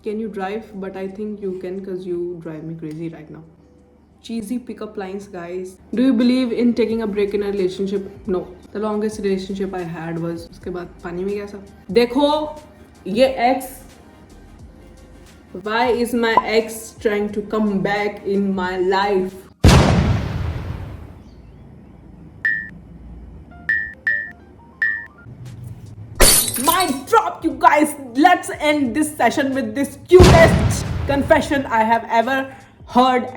Can you drive? But I think you can because you drive me crazy right now. Cheesy pickup lines, guys. Do you believe in taking a break in a relationship? No. The longest relationship I had was उसके बाद पानी में गया सब. देखो ये ex. Why is my ex trying to come back in my life? Mic drop, you guys. Let's end this session with this cutest confession I have ever heard.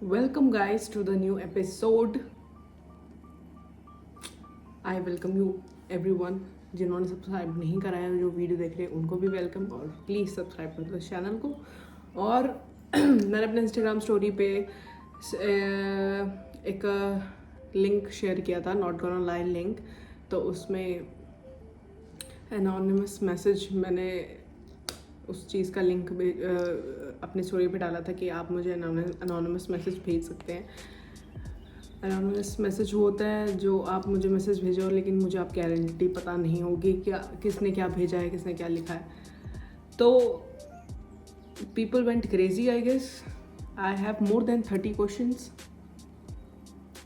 Welcome, guys, to the new episode. I welcome you everyone. जिन्होंने subscribe नहीं करा है, जो video देख रहे हैं उनको भी वेलकम, और प्लीज़ सब्सक्राइब कर दो इस चैनल को. और मैंने अपने इंस्टाग्राम स्टोरी पे एक लिंक शेयर किया था, नॉट गोना लाई लिंक. तो उसमें एनोनिमस मैसेज, मैंने उस चीज़ का लिंक भी अपनी स्टोरी पे डाला था कि आप मुझे एनोनिमस मैसेज भेज सकते हैं. एनोनिमस मैसेज होता है जो आप मुझे मैसेज भेजो, लेकिन मुझे आपकी आइडेंटिटी पता नहीं होगी, क्या किसने क्या भेजा है, किसने क्या लिखा है. तो people went crazy, I guess. I have more than 30 questions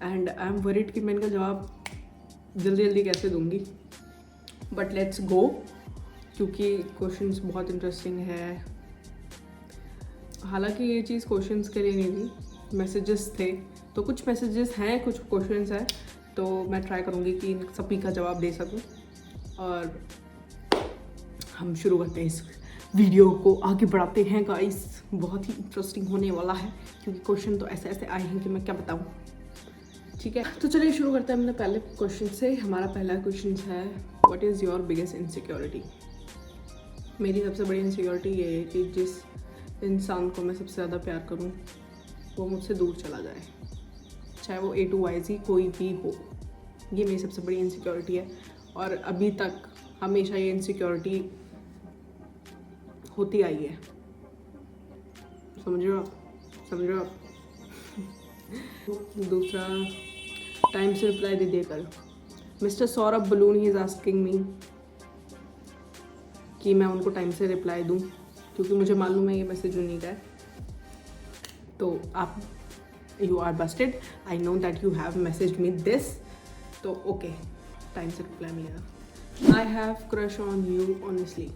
and I am worried कि मैं इनका जवाब जल्दी जल्दी कैसे दूंगी. बट लेट्स गो, क्योंकि क्वेश्चंस बहुत इंटरेस्टिंग है. हालांकि ये चीज़ क्वेश्चंस के लिए नहीं थी, मैसेजेस थे. तो कुछ मैसेजेस हैं, कुछ क्वेश्चंस हैं, तो मैं ट्राई करूँगी कि इन सभी का जवाब दे सकूँ. और हम शुरू करते हैं, इस वीडियो को आगे बढ़ाते हैं गाइस. बहुत ही इंटरेस्टिंग होने वाला है, क्योंकि क्वेश्चन तो ऐसे ऐसे आए हैं कि मैं क्या बताऊँ. ठीक है, तो चलिए शुरू करते हैं अपने पहले क्वेश्चन से. हमारा पहला क्वेश्चन है, what is your biggest insecurity. मेरी सबसे बड़ी इनसिक्योरिटी ये है कि जिस इंसान को मैं सबसे ज़्यादा प्यार करूँ वो मुझसे दूर चला जाए, चाहे वो A to YZ कोई भी हो. ये मेरी सबसे बड़ी इनसिक्योरिटी है, और अभी तक हमेशा ये इनसिक्योरिटी होती आई है. समझ रहे हो आप. दूसरा, टाइम से रिप्लाई दे दिया कर. Mister Saurabh balloon he is asking me कि मैं उनको टाइम से रिप्लाई दूं, क्योंकि मुझे मालूम है ये मैसेज उन्हीं का है. तो आप, you are busted. I know that you have message me this. तो ओके, टाइम से रिप्लाई मिलेगा. I have crush on you honestly.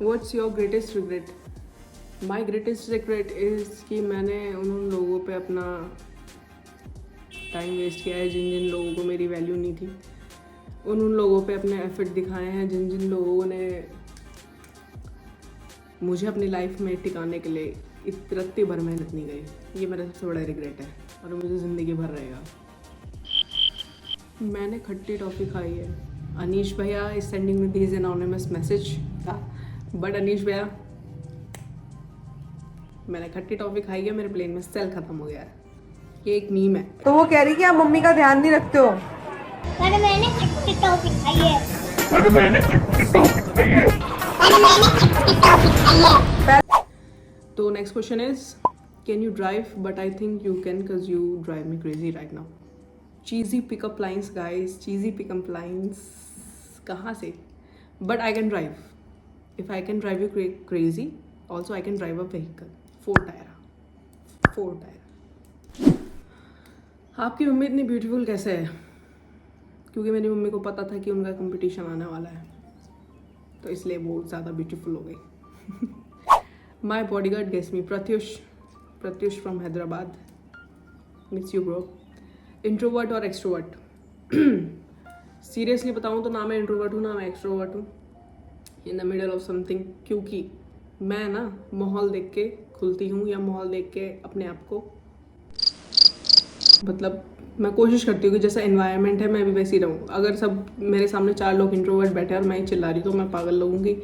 What's your greatest regret. My greatest regret is कि मैंने उन लोगों पे अपना टाइम वेस्ट किया है जिन जिन लोगों को मेरी वैल्यू नहीं थी. उन लोगों पे अपने एफर्ट दिखाए हैं जिन जिन लोगों ने मुझे अपनी लाइफ में टिकाने के लिए इतनी भर मेहनत नहीं गई. ये मेरा सबसे बड़ा रिग्रेट है, और मुझे ज़िंदगी भर रहेगा. मैंने खट्टी टॉफ़ी खाई है. अनीश भैया is sending me this anonymous message. But Anish भैया, मैंने खट्टी टॉफ़ी खाई है, मेरे प्लेन में सेल ख़त्म हो गया है. ये एक मीम है. तो वो कह रही कि आप मम्मी का ध्यान नहीं रखते हो. मैंने खट्टी टॉफी खाई है. तो next question is, can you drive. But I think you can because you drive me crazy right now. Cheesy pickup lines guys, cheesy pickup lines कहाँ से. But I can drive. If I can drive you crazy, also I can drive a vehicle 4 tyre. आपकी mummy इतनी beautiful कैसे है. क्योंकि मेरी mummy को पता था कि उनका कंपटीशन आने वाला है, तो इसलिए वो ज़्यादा ब्यूटीफुल हो गई. My bodyguard guess me. Pratyush from Hyderabad. Miss you bro. Introvert और एक्सट्रोवर्ट. सीरियसली बताऊँ तो ना मैं इंट्रोवर्ट हूँ ना मैं एक्सट्रोवर्ट हूँ. In the middle of something. क्योंकि मैं ना माहौल देख के खुलती हूँ, या माहौल देख के अपने आप को, मतलब मैं कोशिश करती हूँ कि जैसा एनवायरनमेंट है मैं भी वैसी रहूँ. अगर सब मेरे सामने 4 लोग इंट्रोवर्ट बैठे और मैं ही चिल्ला रही तो मैं पागल लगूंगी,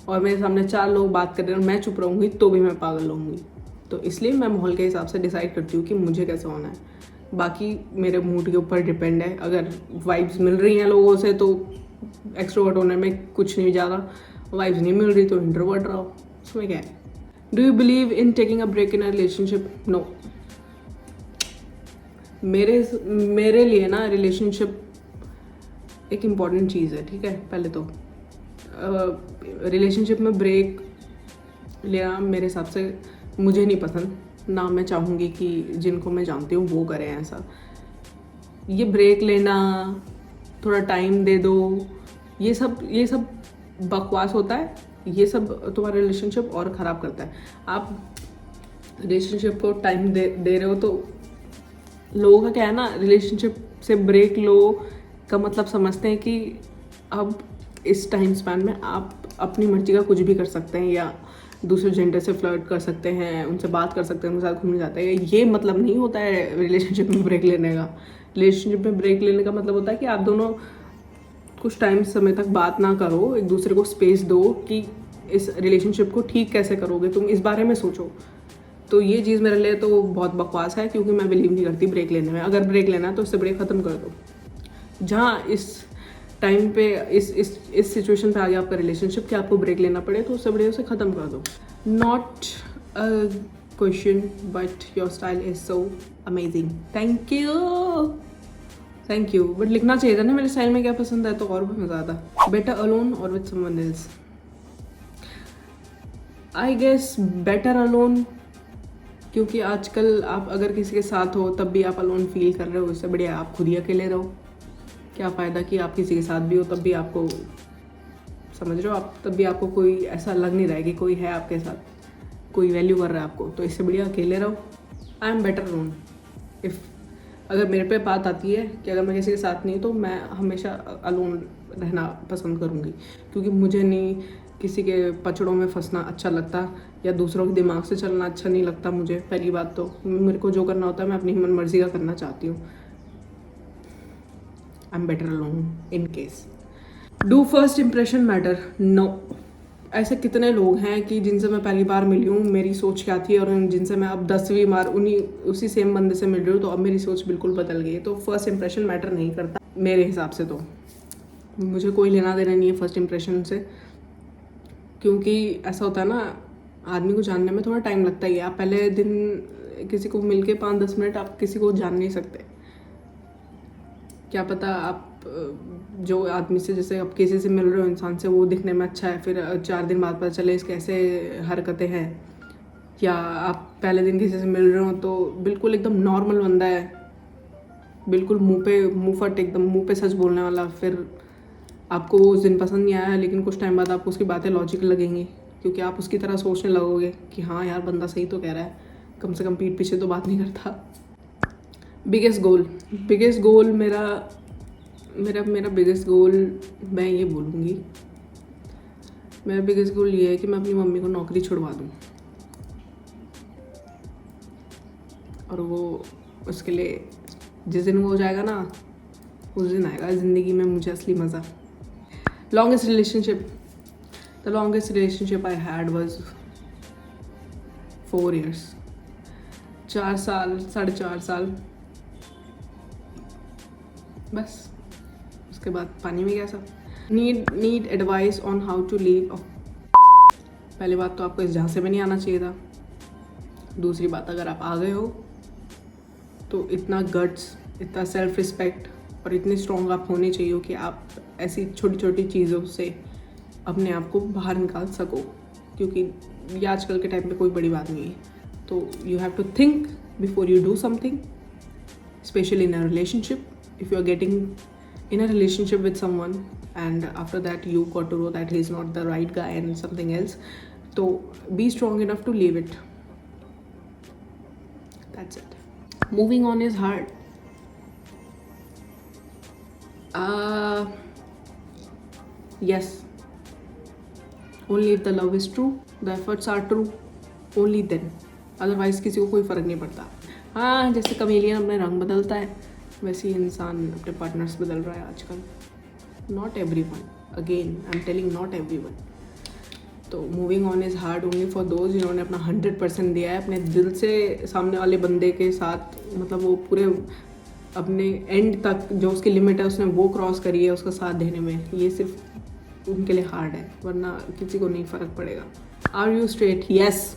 और मेरे सामने 4 लोग बात कर रहे हैं और मैं चुप रहूँगी तो भी मैं पागल लगूंगी. तो इसलिए मैं माहौल के हिसाब से डिसाइड करती हूँ कि मुझे कैसा होना है. बाकी मेरे मूड के ऊपर डिपेंड है. अगर वाइब्स मिल रही हैं लोगों से तो एक्सट्रोवर्ट होने में कुछ नहीं ज़्यादा, वाइब्स नहीं मिल रही तो इंट्रोवर्ट रहो, उसमें क्या है। Do you believe in taking a break in a relationship? No. मेरे लिए ना रिलेशनशिप एक इम्पॉर्टेंट चीज़ है, ठीक है। पहले तो रिलेशनशिप में ब्रेक लेना मेरे हिसाब से मुझे नहीं पसंद, ना मैं चाहूँगी कि जिनको मैं जानती हूँ वो करें ऐसा। ये ब्रेक लेना, थोड़ा टाइम दे दो, ये सब बकवास होता है। ये सब तुम्हारा रिलेशनशिप और ख़राब करता है। आप रिलेशनशिप को टाइम दे रहे हो तो लोगों का क्या है ना, रिलेशनशिप से ब्रेक लो का मतलब समझते हैं कि अब इस टाइम स्पैन में आप अपनी मर्जी का कुछ भी कर सकते हैं, या दूसरे जेंडर से फ्लर्ट कर सकते हैं, उनसे बात कर सकते हैं, उनके साथ घूमने जाते हैं। ये मतलब नहीं होता है रिलेशनशिप में ब्रेक लेने का। रिलेशनशिप में ब्रेक लेने का मतलब होता है कि आप दोनों कुछ टाइम समय तक बात ना करो, एक दूसरे को स्पेस दो कि इस रिलेशनशिप को ठीक कैसे करोगे, तुम इस बारे में सोचो। तो ये चीज़ मेरे लिए तो बहुत बकवास है, क्योंकि मैं बिलीव नहीं करती ब्रेक लेने में। अगर ब्रेक लेना है तो उससे ब्रेक ख़त्म कर दो। जहाँ इस टाइम पे इस सिचुएशन पे आ गया आपका रिलेशनशिप कि आपको ब्रेक लेना पड़े, तो उससे बड़े उसे ख़त्म कर दो। Not a question but your style is so amazing, thank you. But लिखना चाहिए था ना मेरे स्टाइल में क्या पसंद है, तो और भी मज़ा आता। बेटर अलोन और with someone else? I guess better alone, क्योंकि आजकल आप अगर किसी के साथ हो तब भी आप अलोन फील कर रहे हो, इससे बढ़िया आप खुद ही अकेले रहो। क्या फ़ायदा कि आप किसी के साथ भी हो तब भी आपको, समझ रहे हो आप, तब भी आपको कोई ऐसा लग नहीं रहा है कि कोई है आपके साथ, कोई वैल्यू कर रहा है आपको। तो इससे बढ़िया अकेले रहो। आई एम बेटर अलोन। इफ़ अगर मेरे पे बात आती है कि अगर मैं किसी के साथ नहीं तो मैं हमेशा अलोन रहना पसंद करूँगी, क्योंकि मुझे नहीं किसी के पचड़ों में फंसना अच्छा लगता, या दूसरों के दिमाग से चलना अच्छा नहीं लगता मुझे। पहली बात तो मेरे को जो करना होता है मैं अपनी मन मर्जी का करना चाहती हूँ। I am better alone in case. Do first impression matter? No. ऐसे कितने लोग हैं कि जिनसे मैं पहली बार मिली हूँ, मेरी सोच क्या थी, और जिनसे मैं अब 10वीं बार उसी सेम बंदे से मिल रही हूँ, तो अब मेरी सोच बिल्कुल बदल गई है। तो फर्स्ट इम्प्रेशन मैटर नहीं करता मेरे हिसाब से। तो मुझे कोई लेना देना नहीं है फर्स्ट इम्प्रेशन से, क्योंकि ऐसा होता है ना, आदमी को जानने में थोड़ा टाइम लगता ही है। आप पहले दिन किसी को मिल के 5-10 मिनट आप किसी को जान नहीं सकते। क्या पता आप जो आदमी से, जैसे आप किसी से मिल रहे हो इंसान से, वो दिखने में अच्छा है, फिर 4 दिन बाद पता चले इसके ऐसे हरकतें हैं। या आप पहले दिन किसी से मिल रहे हो तो बिल्कुल एकदम नॉर्मल बंदा है, बिल्कुल मुँह फट, एकदम मुँह पे सच बोलने वाला, फिर आपको वो उस दिन पसंद नहीं आया, लेकिन कुछ टाइम बाद आपको उसकी बातें लॉजिकल लगेंगी, क्योंकि आप उसकी तरह सोचने लगोगे कि हाँ यार बंदा सही तो कह रहा है, कम से कम पीठ पीछे तो बात नहीं करता। बिगेस्ट गोल मेरा बिगेस्ट गोल, मैं ये बोलूँगी, मेरा बिगेस्ट गोल ये है कि मैं अपनी मम्मी को नौकरी छुड़वा दूँ, और वो उसके लिए जिस दिन वो हो जाएगा ना, उस दिन आएगा ज़िंदगी में मुझे असली मज़ा। Longest relationship, the longest relationship I had was 4 years, 4 साल, 4.5 साल बस। उसके बाद पानी में गया सब। Need advice on how to leave. पहली बात तो आपको इस झांसे में नहीं आना चाहिए था। दूसरी बात, अगर आप आ गए हो तो इतना गट्स, इतना सेल्फ रिस्पेक्ट और इतने स्ट्रॉन्ग आप होने चाहिए हो कि आप ऐसी छोटी छोटी चीज़ों से अपने आप को बाहर निकाल सको, क्योंकि ये आजकल के टाइम पे कोई बड़ी बात नहीं है। तो you have to think before you do something, specially in a relationship. If you are getting in a relationship with someone and after that you got to know that he is not the right guy and something else, so be strong enough to leave it. That's it. Moving on is hard. Yes, only if the love is true, the efforts are true, only then. Otherwise किसी को कोई फ़र्क नहीं पड़ता। हाँ, जैसे chameleon अपने रंग बदलता है, वैसे ही इंसान अपने पार्टनर्स बदल रहा है आजकल। Not every one, again I am telling, not every one. तो moving on is hard only for those जिन्होंने अपना 100% दिया है अपने दिल से सामने वाले बंदे के साथ। मतलब वो पूरे अपने एंड तक जो उसकी लिमिट है उसने वो क्रॉस करी है उसका साथ देने में, ये सिर्फ उनके लिए हार्ड है, वरना किसी को नहीं फ़र्क पड़ेगा। Are you straight? Yes.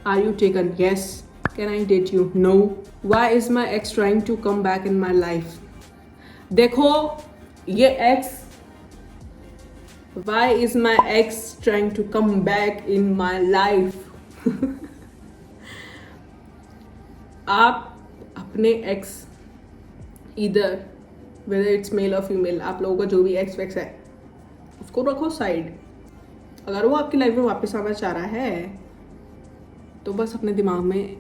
Are you taken? Yes. Can I date you? No. Why is my ex trying to come back in my life? देखो ये ex, why is my ex trying to come back in my life? आप अपने ex, इधर whether it's male और female, आप लोगों का जो भी एक्स वैक्स है उसको रखो साइड। अगर वो आपकी लाइफ में वापस आना चाह रहा है तो बस अपने दिमाग में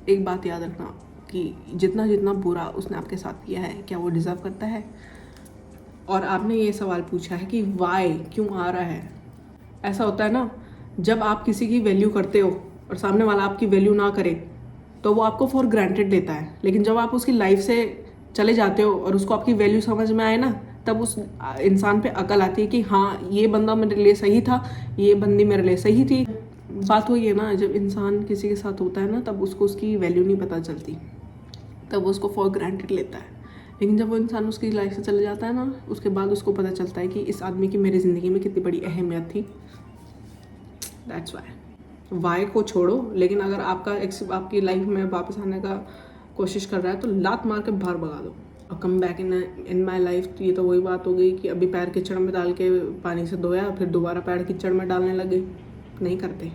एक बात याद रखना कि जितना जितना बुरा उसने आपके साथ किया है, क्या वो डिज़र्व करता है? और आपने ये सवाल पूछा है कि वाई, क्यों आ रहा है? ऐसा होता है ना, जब आप किसी की वैल्यू करते हो और सामने वाला आपकी वैल्यू ना करे तो वो आपको फॉर ग्रांटेड लेता है, लेकिन जब आप उसकी लाइफ से चले जाते हो और उसको आपकी वैल्यू समझ में आए ना, तब उस इंसान पे अकल आती है कि हाँ ये बंदा मेरे लिए सही था, ये बंदी मेरे लिए सही थी। बात वही है ना, जब इंसान किसी के साथ होता है ना तब उसको उसकी वैल्यू नहीं पता चलती, तब वो उसको फॉर ग्रांटेड लेता है। लेकिन जब वो इंसान उसकी लाइफ से चले जाता है ना, उसके बाद उसको पता चलता है कि इस आदमी की मेरी ज़िंदगी में कितनी बड़ी अहमियत थी। दैट्स वाई को छोड़ो, लेकिन अगर आपका एक्स आपकी लाइफ में वापस आने का कोशिश कर रहा है तो लात मार के बाहर भगा दो। और कम बैक इन माई लाइफ, ये तो वही बात हो गई कि अभी पैर कीचड़ में डाल के पानी से धोया, फिर दोबारा पैर कीचड़ में डालने लगे। नहीं करते।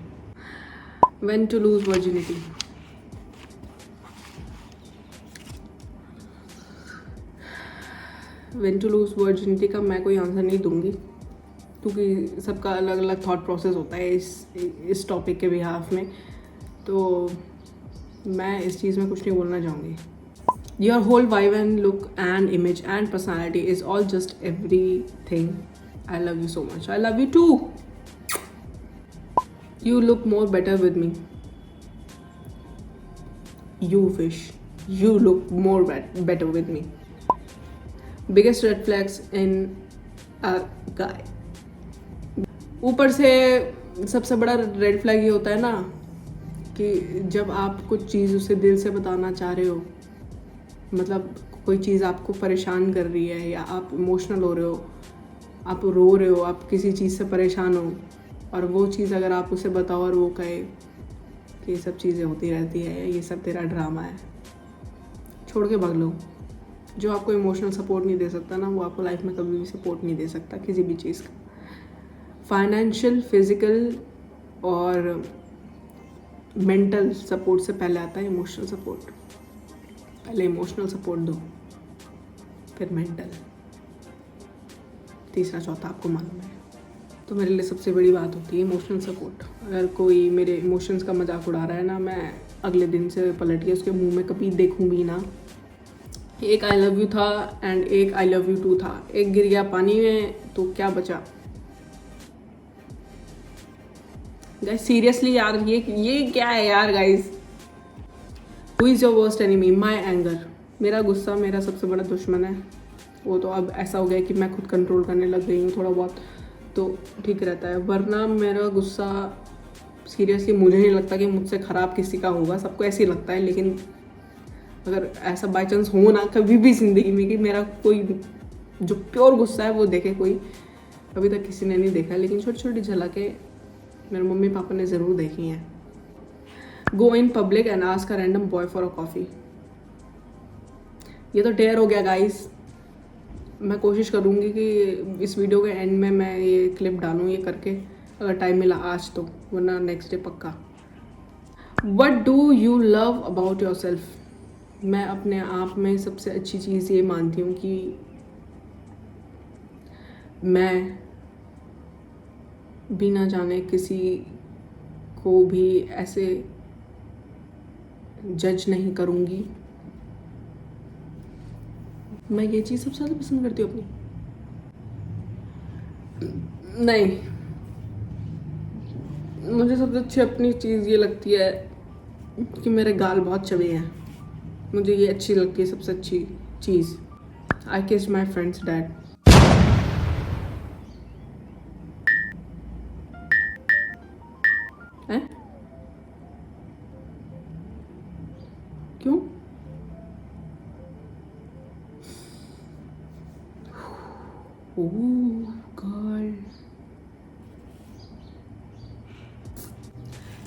When to lose virginity? When to lose virginity का मैं कोई आंसर नहीं दूंगी, क्योंकि सबका अलग अलग थॉट प्रोसेस होता है इस टॉपिक के बिहाफ में, तो मैं इस चीज़ में कुछ नहीं बोलना चाहूँगी। Your whole vibe and look and image and personality is all just everything. I love you so much. I love you too. You look more better with me. You wish. You look more better with me. Biggest red flags in a guy. ऊपर से सबसे बड़ा red flag ये होता है ना कि जब आप कुछ चीज़ उसे दिल से बताना चाह रहे हो, मतलब कोई चीज़ आपको परेशान कर रही है या आप इमोशनल हो रहे हो, आप रो रहे हो, आप किसी चीज़ से परेशान हो, और वो चीज़ अगर आप उसे बताओ और वो कहे कि ये सब चीज़ें होती रहती है, ये सब तेरा ड्रामा है, छोड़ के भाग लो। जो आपको इमोशनल सपोर्ट नहीं दे सकता ना, वो आपको लाइफ में कभी भी सपोर्ट नहीं दे सकता किसी भी चीज़ का। फाइनेंशियल, फिजिकल और मेंटल सपोर्ट से पहले आता है इमोशनल सपोर्ट। पहले इमोशनल सपोर्ट दो, फिर मेंटल, तीसरा चौथा आपको मालूम है। तो मेरे लिए सबसे बड़ी बात होती है इमोशनल सपोर्ट। अगर कोई मेरे इमोशंस का मजाक उड़ा रहा है ना, मैं अगले दिन से पलट के उसके मुंह में कभी देखूंगी ना। एक आई लव यू था एंड एक आई लव यू टू था, एक गिर गया पानी में तो क्या बचा। गाइस सीरियसली यार, ये क्या है यार guys. Who is your worst enemy? My anger. मेरा गुस्सा मेरा सबसे बड़ा दुश्मन है। वो तो अब ऐसा हो गया कि मैं खुद कंट्रोल करने लग गई हूँ थोड़ा बहुत, तो ठीक रहता है। वरना मेरा गुस्सा सीरियसली मुझे नहीं लगता कि मुझसे ख़राब किसी का होगा, सबको ऐसे ही लगता है। लेकिन अगर ऐसा बाई चांस हो ना कभी भी ज़िंदगी में कि मेरा कोई जो प्योर गुस्सा है वो देखे कोई, अभी तक किसी ने नहीं देखा, लेकिन छोटी छोटी झलकें मेरे मम्मी पापा ने ज़रूर देखी हैं। Go in public and ask a random boy for a coffee. ये तो डेयर हो गया गाइस। मैं कोशिश करूँगी कि इस वीडियो के एंड में मैं ये क्लिप डालूँ ये करके, अगर टाइम मिला आज तो, वरना नेक्स्ट डे पक्का। What do you love about your self? मैं अपने आप में सबसे अच्छी चीज़ ये मानती हूँ कि मैं बिना जाने किसी को भी ऐसे जज नहीं करूँगी। मैं ये चीज़ सबसे ज़्यादा पसंद करती हूँ अपनी। नहीं, मुझे सबसे अच्छी अपनी चीज़ ये लगती है कि मेरे गाल बहुत चबे हैं। मुझे ये अच्छी लगती है सबसे अच्छी चीज़। I kissed my friend's dad. हैं? क्यों?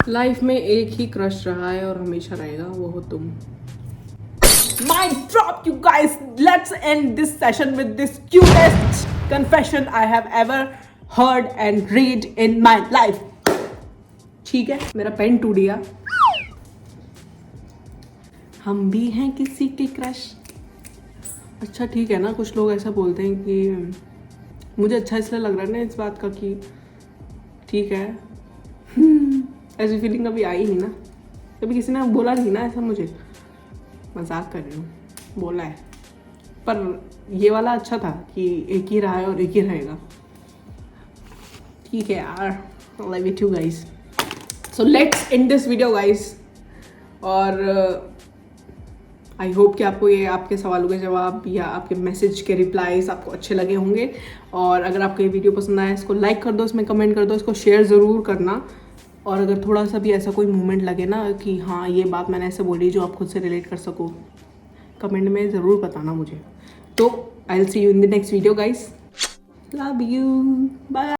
लाइफ में एक ही क्रश रहा है और हमेशा रहेगा, वो हो तुम। Mic drop, you guys. Let's end this session with this cutest confession I have ever heard and read in my life. ठीक है, मेरा पेन टूट गया। हम भी हैं किसी के क्रश। अच्छा ठीक है ना, कुछ लोग ऐसा बोलते हैं कि मुझे अच्छा इसलिए लग रहा है ना इस बात का कि ठीक है। ऐसी फीलिंग कभी आई नहीं ना, कभी किसी ने बोला नहीं ना ऐसा मुझे। मजाक कर रही हूँ, बोला है, पर ये वाला अच्छा था कि एक ही रहा है और एक ही रहेगा। ठीक है यार, love you too guys. So let's end this video guys. और आई होप कि आपको ये आपके सवालों के जवाब या आपके मैसेज के रिप्लाईज आपको अच्छे लगे होंगे। और अगर आपको ये वीडियो पसंद आया, इसको लाइक कर दो, इसमें कमेंट कर दो, इसको शेयर ज़रूर करना। और अगर थोड़ा सा भी ऐसा कोई मोमेंट लगे ना कि हाँ ये बात मैंने ऐसे बोली जो आप खुद से रिलेट कर सको, कमेंट में ज़रूर बताना मुझे। तो I will see you in the next video guys. Love you, bye.